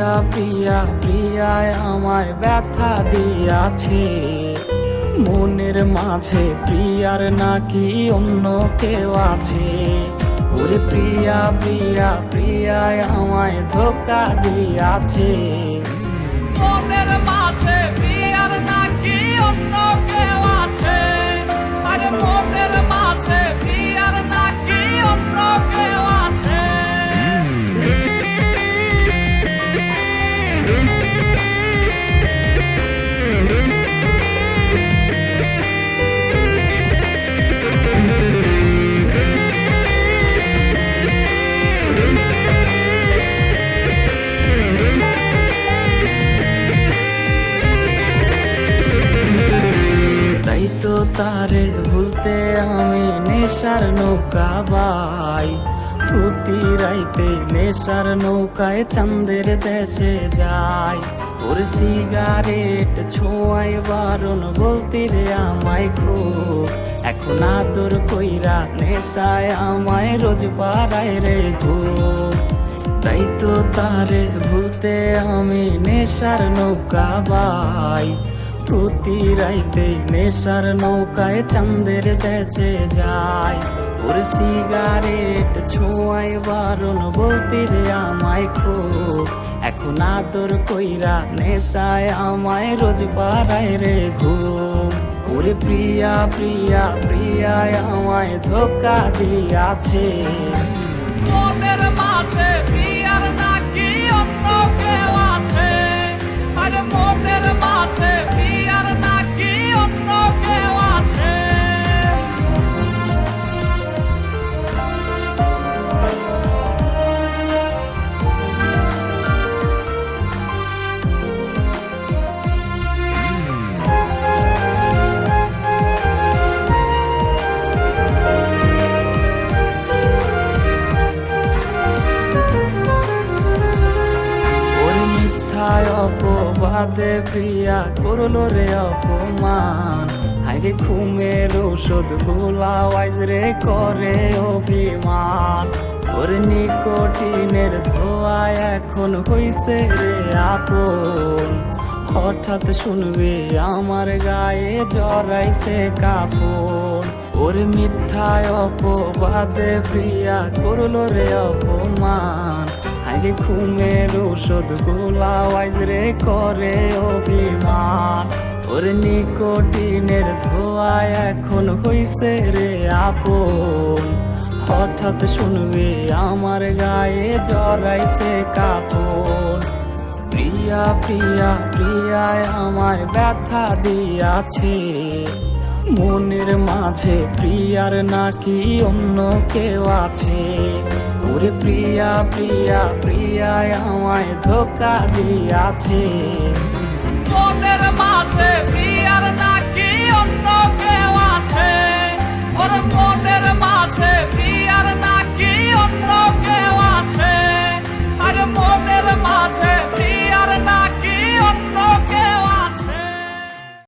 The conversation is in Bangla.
প্রিয়া প্রিয়া প্রিয়ায় আমায় ব্যথা দিয়াছে, মনের মাঝে প্রিয়ার নাকি অন্য কেউ আছে। ওরে প্রিয়া প্রিয়া প্রিয়ায় আমায় ধোঁকা দিয়াছে, মনের মাঝে প্রিয়ার নাকি অন্য কেউ আছে। আরে মনের মাঝে প্রিয়ার নাকি অন্য কেউ আছে। তাই তো তারে ভুলতে আমি নেশার নৌকা বাই, প্রতি রাইতে নেশার নৌকায় চাঁদের দেশে যাই। ওর সিগারেট ছোঁয়ায় বারণ বলতে রে আমায় খুব, এখন আদর কইরা নেশায় আমায় রোজ পাড়ায় রে ঘুম। তাই তো তারে ভুলতে আমি নেশার নৌকা বাই, প্রতি রাইতে নেশার নৌকায় চাঁদের দেশে যায়। ওর সিগারেট ছোঁয়ায় বারণ বলতে রে আমায় খুব, এখন আদর কইরা নেশায় আমায় রোজ পাড়ায় রে ঘুম। ওরে প্রিয়া প্রিয়া প্রিয়ায় আমায় ধোঁকা দিয়াছে, মনের মাঝে প্রিয়ার নাকি অন্য কেউ আছে। আরে মনের মাঝে প্রিয়ার নাকি অন্য কেউ আছে। অপবাদে প্রিয়া করলো রে অপমান, হাইরে ঘুমের ঔষধ গোলাওয়াইজ রে করে অভিমান। ওর নিকোটিনের ধোঁয়ায় এখন হইছে রে আপন, হঠাৎ শুনবে আমার গায়ে জড়াইছে কাপড়। ওর মিথ্যায় অপবাদে প্রিয়া করলো রে অপমান, আরে ঘুমের ঔষধ গোলাওয়াইজ রে করে অভিমান। ওর নিকোটিনের ধোঁয়ায় এখন হইছে রে আপন, হঠাৎ শুনবে আমার গায়ে জড়াইছে কাপড়। প্রিয়া প্রিয়া প্রিয়ায় আমায় ব্যথা দিয়াছে, মনের মাঝে প্রিয়ার নাকি অন্য কেউ আছে। ওরে প্রিয়া প্রিয়া প্রিয়ায় আমায় ধোঁকা দিয়াছে, মনের মাঝে প্রিয়ার নাকি অন্য কেউ আছে। ওর মনের মাঝে